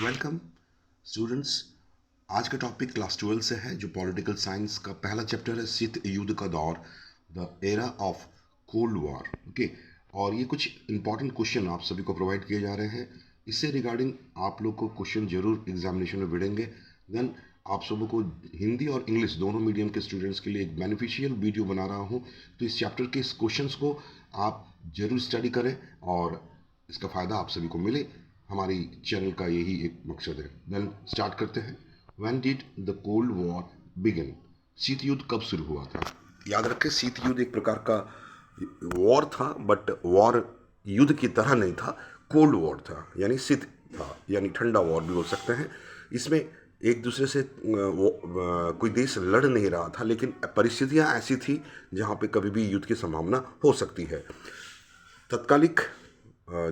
Welcome students. आज का topic class 12 से है जो पॉलिटिकल साइंस का पहला चैप्टर है, शीत युद्ध का दौर, the era of cold war. Okay, और ये कुछ इंपॉर्टेंट क्वेश्चन आप सभी को प्रोवाइड किए जा रहे हैं। इससे रिगार्डिंग आप लोग को क्वेश्चन जरूर एग्जामिनेशन में मिलेंगे। देन आप सबों को हिंदी और इंग्लिश दोनों मीडियम के स्टूडेंट्स के लिए एक बेनिफिशियल वीडियो बना रहा हूँ, तो इस चैप्टर के इस क्वेश्चंस को आप जरूर स्टडी करें और इसका फ़ायदा आप सभी को मिले। हमारी चैनल का यही एक मकसद है। देन स्टार्ट करते हैं। When did the cold war begin? शीत युद्ध कब शुरू हुआ था? याद रखें, शीत युद्ध एक प्रकार का वॉर था, बट वॉर युद्ध की तरह नहीं था, कोल्ड वॉर था, यानी शीत था, यानी ठंडा वॉर भी बोल सकते हैं। इसमें एक दूसरे से कोई देश लड़ नहीं रहा था, लेकिन परिस्थितियां ऐसी थी जहां पे कभी भी युद्ध की संभावना हो सकती है। तत्कालिक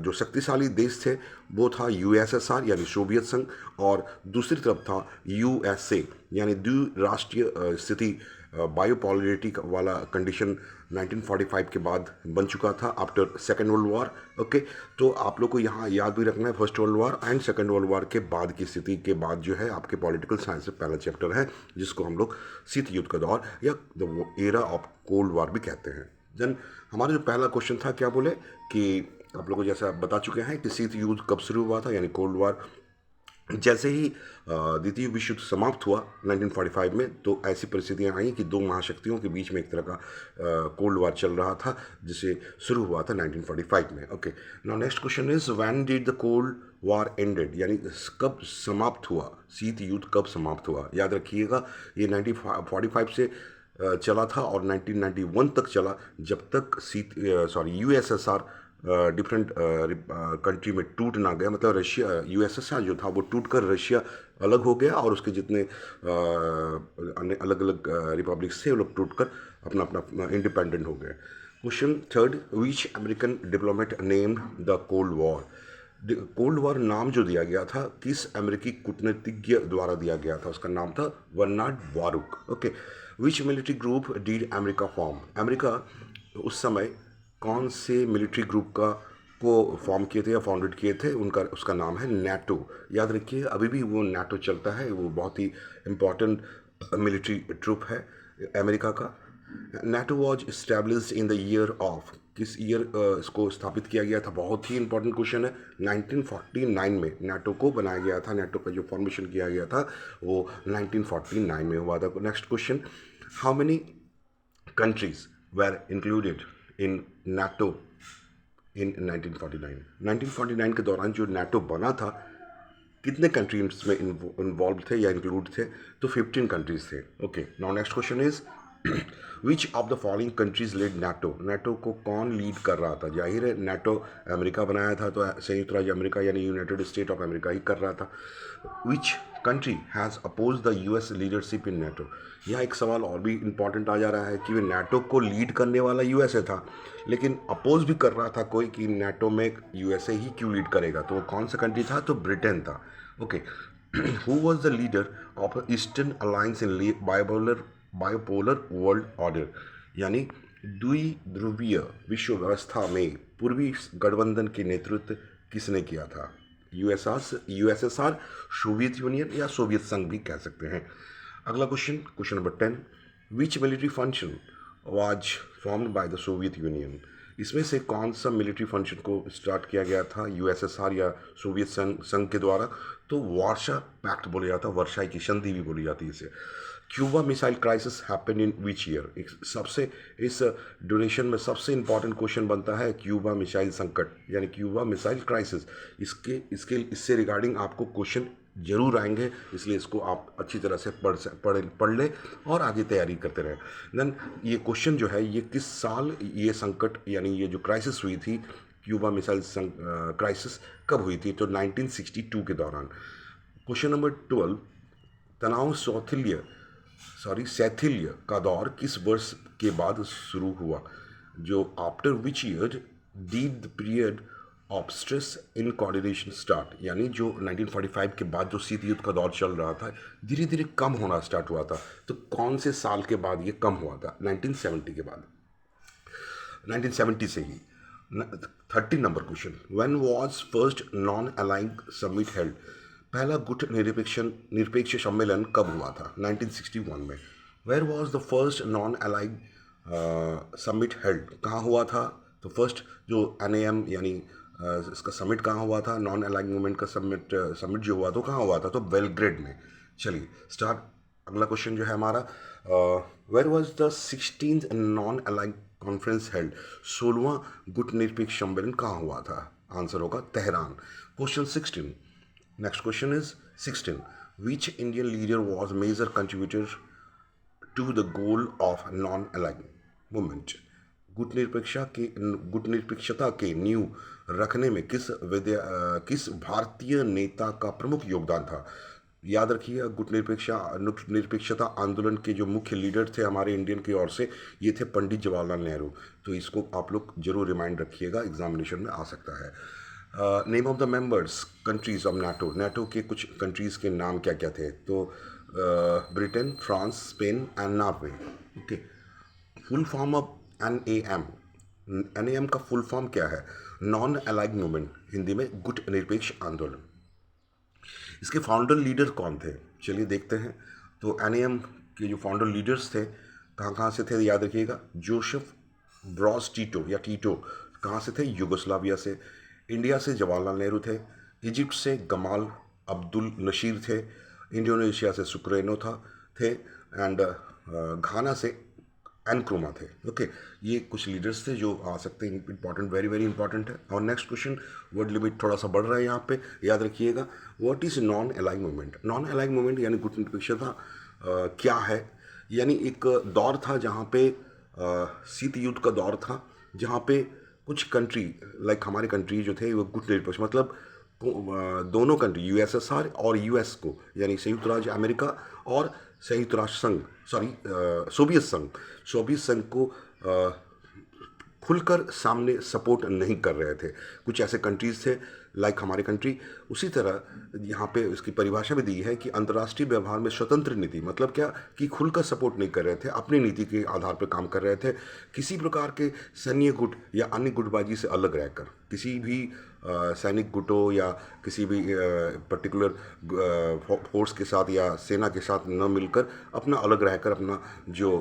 जो शक्तिशाली देश थे वो था यूएसएसआर यानी सोवियत संघ, और दूसरी तरफ था यूएसए यानी द्विराष्ट्रीय स्थिति। बायोपॉलिरिटी वाला कंडीशन 1945 के बाद बन चुका था after second world war. Okay, तो आप लोग को यहाँ याद भी रखना है, first world war and second world war के बाद की स्थिति के बाद जो है आपके पॉलिटिकल साइंस में पहला चैप्टर है, जिसको हम लोग शीत युद्ध का दौर या the era of cold war भी कहते हैं। देन हमारा जो पहला क्वेश्चन था, क्या बोले कि आप लोगों को जैसा आप बता चुके हैं कि शीत युद्ध कब शुरू हुआ था, यानी कोल्ड वॉर। जैसे ही द्वितीय विश्व युद्ध समाप्त हुआ 1945 में, तो ऐसी परिस्थितियां आई कि दो महाशक्तियों के बीच में एक तरह का कोल्ड वॉर चल रहा था, जिसे शुरू हुआ था 1945 में। Okay, now next question is when did the cold war ended, यानी कब समाप्त हुआ, शीत युद्ध कब समाप्त हुआ। याद रखिएगा, ये 1945 से चला था और 1991 तक चला, जब तक यूएसएसआर डिफरेंट कंट्री में टूट ना गया। मतलब रशिया, यूएसएसआर जो था वो टूट कर रशिया अलग हो गया, और उसके जितने अलग अलग रिपब्लिक्स थे वो लोग टूट कर अपना अपना इंडिपेंडेंट हो गए। Question third, which American diplomat named the cold war? Cold war नाम जो दिया गया था, किस अमेरिकी कूटनीतिज्ञ द्वारा दिया गया था? उसका नाम था Bernard Baruch. Okay, which military group did America form? America उस समय कौन से मिलिट्री ग्रुप को फॉर्म किए थे या फाउंडेड किए थे? उसका नाम है नाटो। याद रखिए, अभी भी वो नाटो चलता है, वो बहुत ही इम्पोर्टेंट मिलिट्री ट्रूप है अमेरिका का। NATO was established in the year of, किस ईयर इसको स्थापित किया गया था? बहुत ही इंपॉर्टेंट क्वेश्चन है। 1949 में नाटो को बनाया गया था, नाटो का जो फॉर्मेशन किया गया था वो 1949 में हुआ था। Next question, how many countries were included in NATO in 1949? 1949 के दौरान जो नाटो बना था, कितने कंट्रीज में इन्वॉल्व थे या इंक्लूड थे? तो 15 कंट्रीज थे। Okay, now next question is which of the following countries lead NATO? NATO को कौन लीड कर रहा था? जाहिर है नाटो अमेरिका बनाया था, तो संयुक्त राज्य अमेरिका यानी यूनाइटेड स्टेट ऑफ अमेरिका ही कर रहा था। Which country has oppose the US leadership in NATO? यह एक सवाल और भी इंपॉर्टेंट आ जा रहा है कि वे नाटो को लीड करने वाला यूएसए था, लेकिन अपोज भी कर रहा था कोई कि नाटो में यूएसए ही क्यों लीड करेगा। तो वो कौन सा कंट्री था? तो ब्रिटेन था। Okay, who was the leader of eastern alliance in bipolar world order? यानी द्विध्रुवीय विश्व व्यवस्था में पूर्वी गठबंधन के नेतृत्व किसने किया था? यूएसएसआर, सोवियत यूनियन या सोवियत संघ भी कह सकते हैं। अगला question, question number 10, which military function was formed by the Soviet union? इसमें से कौन सा मिलिट्री फंक्शन को स्टार्ट किया गया था यूएसएसआर या सोवियत संघ के द्वारा? तो वार्शा पैक्ट बोला जाता है, वर्षाई की संधि भी बोली जाती है इसे। Cuba missile crisis happened in which year? सबसे इस ड्यूरेशन में सबसे इंपॉर्टेंट क्वेश्चन बनता है क्यूबा मिसाइल संकट, यानी क्यूबा मिसाइल क्राइसिस। इससे रिगार्डिंग आपको क्वेश्चन जरूर आएंगे, इसलिए इसको आप अच्छी तरह से पढ़ लें और आगे तैयारी करते रहें। देन ये क्वेश्चन जो है, ये किस साल ये संकट यानी ये जो क्राइसिस हुई थी, क्यूबा मिसाइल क्राइसिस कब हुई थी? तो 1962 के दौरान। क्वेश्चन नंबर 12, तनाव शैथिल्य का दौर किस वर्ष के बाद शुरू हुआ? जो after which year did the period of stress in coordination start? यानी जो 1945 के बाद जो शीत युद्ध का दौर चल रहा था, धीरे धीरे कम होना स्टार्ट हुआ था। तो कौन से साल के बाद ये कम हुआ था? 1970 के बाद, 1970 से ही। 30 नंबर question, when was first non aligning summit held? पहला गुट निरपेक्ष सम्मेलन कब हुआ था? 1961 में। Where was the first non aligned summit held? कहाँ हुआ था? तो फर्स्ट जो NAM यानी इसका समिट कहाँ हुआ था? नॉन अलाइड मूवमेंट का समिट जो हुआ तो कहाँ हुआ था? तो बेलग्रेड में। चलिए स्टार्ट। अगला क्वेश्चन जो है हमारा, where was the 16th non aligned conference held? 16वां गुट निरपेक्ष सम्मेलन कहाँ हुआ था? आंसर होगा Tehran. Question 16। Next question is 16. Which Indian leader was major contributor to the goal of non-aligned movement? गुट निरपेक्षता के नींव रखने में किस भारतीय नेता का प्रमुख योगदान था? याद रखिए, निरपेक्षता आंदोलन के जो मुख्य लीडर थे हमारे इंडियन की ओर से, ये थे पंडित जवाहरलाल नेहरू। तो इसको आप लोग जरूर रिमाइंड रखिएगा, एग्जामिनेशन में आ सकता है। Name of the members countries of NATO. NATO के कुछ कंट्रीज़ के नाम क्या क्या थे? तो Britain, France, Spain and Norway. Okay. Full form of NAM। NAM का फुल फॉर्म क्या है? नॉन अलाइड मूवमेंट, हिंदी में गुट निरपेक्ष आंदोलन। इसके फाउंडर लीडर कौन थे? चलिए देखते हैं। तो NAM के जो फाउंडर लीडर्स थे कहाँ कहाँ से थे? याद रखिएगा, जोसेफ ब्रॉस टीटो या टीटो कहाँ से थे? यूगोस्लाविया से। इंडिया से जवाहरलाल नेहरू थे। इजिप्ट से गमाल अब्दुल नशीर थे। इंडोनेशिया से सुकरेनो थे एंड घाना से एनक्रोमा थे। ओके, ये कुछ लीडर्स थे जो आ सकते हैं, इंपॉर्टेंट, वेरी वेरी इंपॉर्टेंट है। और नेक्स्ट क्वेश्चन, वर्ड लिमिट थोड़ा सा बढ़ रहा है यहाँ पे, याद रखिएगा। What is non allied movement? Non allied movement यानी गुट निरपेक्षता क्या है? यानी एक दौर था जहाँ पे शीत युद्ध का दौर था, जहाँ पे कुछ कंट्री लाइक हमारे कंट्री जो थे वो गुट निरपेक्ष, मतलब दोनों कंट्री USSR और US को, यानी संयुक्त राज्य अमेरिका और संयुक्त राष्ट्र संघ, सोवियत संघ को खुलकर सामने सपोर्ट नहीं कर रहे थे। कुछ ऐसे कंट्रीज़ थे लाइक हमारे कंट्री। उसी तरह यहाँ पे इसकी परिभाषा भी दी है कि अंतर्राष्ट्रीय व्यवहार में स्वतंत्र नीति, मतलब क्या कि खुलकर सपोर्ट नहीं कर रहे थे, अपनी नीति के आधार पर काम कर रहे थे, किसी प्रकार के सैन्य गुट या अन्य गुटबाजी से अलग रहकर, किसी भी सैनिक गुटों या किसी भी पर्टिकुलर फोर्स के साथ या सेना के साथ न मिलकर, अपना अलग रहकर अपना जो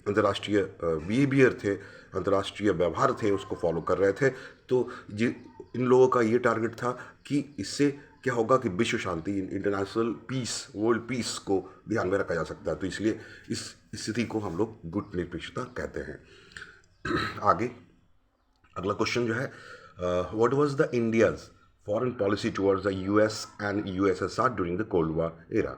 अंतर्राष्ट्रीय बिहेवियर थे, अंतर्राष्ट्रीय व्यवहार थे, उसको फॉलो कर रहे थे। तो इन लोगों का ये टारगेट था कि इससे क्या होगा कि विश्व शांति, इंटरनेशनल पीस, वर्ल्ड पीस को ध्यान में रखा जा सकता है। तो इसलिए इस स्थिति को हम लोग गुट निरपेक्षता कहते हैं। आगे अगला क्वेश्चन जो है, what was the India's foreign policy towards the US and USSR during the cold war era?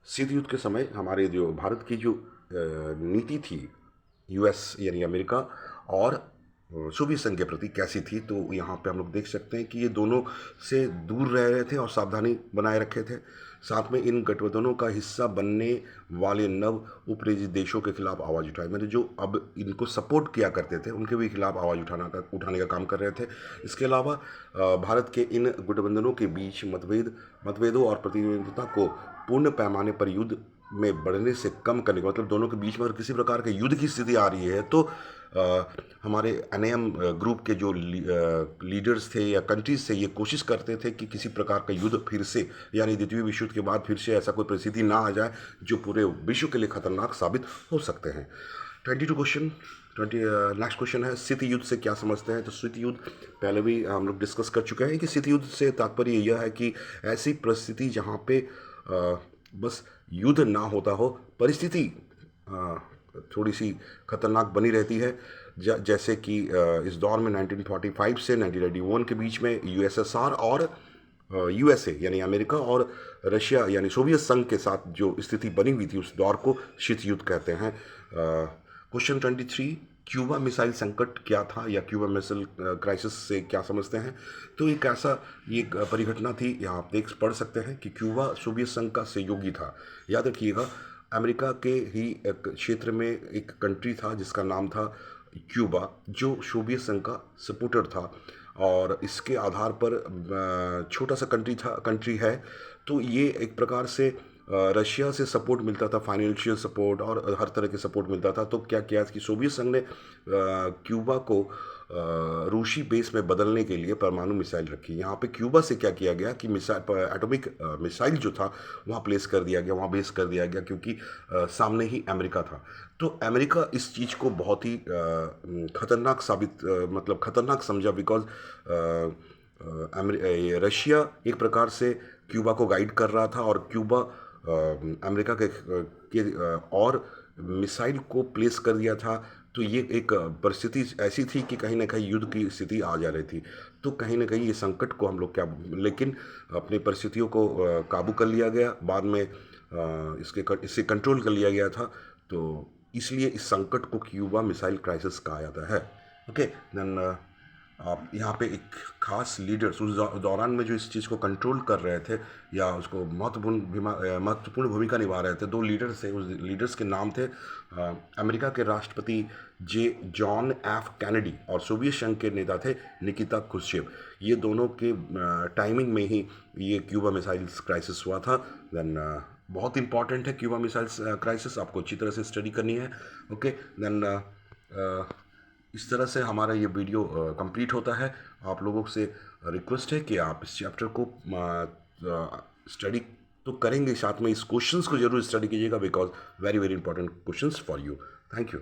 शीत युद्ध के समय हमारे जो भारत की जो नीति थी US यानी अमेरिका और सोवियत संघ के प्रति कैसी थी? तो यहाँ पे हम लोग देख सकते हैं कि ये दोनों से दूर रह रहे थे और सावधानी बनाए रखे थे। साथ में इन गठबंधनों का हिस्सा बनने वाले नव उपरेजित देशों के खिलाफ आवाज़ उठाई, मतलब जो अब इनको सपोर्ट किया करते थे उनके भी खिलाफ आवाज़ उठाने का काम कर रहे थे। इसके अलावा भारत के इन गठबंधनों के बीच मतभेदों और प्रतिद्वंद्विता को पूर्ण पैमाने पर युद्ध में बढ़ने से कम करने का, मतलब दोनों के बीच में अगर किसी प्रकार के युद्ध की स्थिति आ रही है तो हमारे NAM ग्रुप के जो लीडर्स थे या कंट्रीज थे, ये कोशिश करते थे कि किसी प्रकार का युद्ध फिर से, यानी द्वितीय विश्व युद्ध के बाद फिर से ऐसा कोई परिस्थिति ना आ जाए जो पूरे विश्व के लिए खतरनाक साबित हो सकते हैं। 22 क्वेश्चन। नेक्स्ट क्वेश्चन है, शीत युद्ध से क्या समझते हैं? तो शीत युद्ध पहले भी हम लोग डिस्कस कर चुके हैं कि शीत युद्ध से तात्पर्य यह है कि ऐसी परिस्थिति जहाँ पे बस युद्ध ना होता हो, परिस्थिति थोड़ी सी खतरनाक बनी रहती है, जैसे कि इस दौर में 1945 से 1991 के बीच में USSR और USA यानी अमेरिका और रशिया यानी सोवियत संघ के साथ जो स्थिति बनी हुई थी, उस दौर को शीत युद्ध कहते हैं। क्वेश्चन 23, क्यूबा मिसाइल संकट क्या था या क्यूबा मिसाइल क्राइसिस से क्या समझते हैं? तो एक ऐसा ये परिघटना थी, यहाँ आप पढ़ सकते हैं कि क्यूबा सोवियत संघ का सहयोगी था। याद रखिएगा, अमेरिका के ही एक क्षेत्र में एक कंट्री था जिसका नाम था क्यूबा, जो सोवियत संघ का सपोर्टर था, और इसके आधार पर छोटा सा कंट्री है। तो ये एक प्रकार से रशिया से सपोर्ट मिलता था, फाइनेंशियल सपोर्ट और हर तरह के सपोर्ट मिलता था। तो क्या किया कि सोवियत संघ ने क्यूबा को रूसी बेस में बदलने के लिए परमाणु मिसाइल रखी। यहाँ पे क्यूबा से क्या किया गया कि मिसाइल, एटॉमिक मिसाइल जो था वहाँ प्लेस कर दिया गया, वहाँ बेस कर दिया गया, क्योंकि सामने ही अमेरिका था। तो अमेरिका इस चीज़ को बहुत ही खतरनाक मतलब खतरनाक समझा, बिकॉज रशिया एक प्रकार से क्यूबा को गाइड कर रहा था, और क्यूबा अमेरिका और मिसाइल को प्लेस कर दिया था। तो ये एक परिस्थिति ऐसी थी कि कहीं ना कहीं युद्ध की स्थिति आ जा रही थी। तो कहीं ना कहीं ये संकट को हम लोग क्या, लेकिन अपनी परिस्थितियों को काबू कर लिया गया। बाद में इससे कंट्रोल कर लिया गया था। तो इसलिए इस संकट को क्यूबा मिसाइल क्राइसिस कहा जाता है। ओके देन आप यहाँ पे एक खास लीडर्स उस दौरान में जो इस चीज़ को कंट्रोल कर रहे थे या उसको महत्वपूर्ण भूमिका निभा रहे थे, दो लीडर्स थे। उस लीडर्स के नाम थे अमेरिका के राष्ट्रपति जॉन एफ कैनेडी, और सोवियत संघ के नेता थे निकिता क्रुश्चेव। ये दोनों के टाइमिंग में ही ये क्यूबा मिसाइल्स क्राइसिस हुआ था। देन बहुत इंपॉर्टेंट है क्यूबा मिसाइल्स क्राइसिस, आपको अच्छी तरह से स्टडी करनी है। ओके देन इस तरह से हमारा ये वीडियो कंप्लीट होता है। आप लोगों से रिक्वेस्ट है कि आप इस चैप्टर को स्टडी तो करेंगे, साथ में इस क्वेश्चंस को जरूर स्टडी कीजिएगा, because very very important questions for you. Thank you.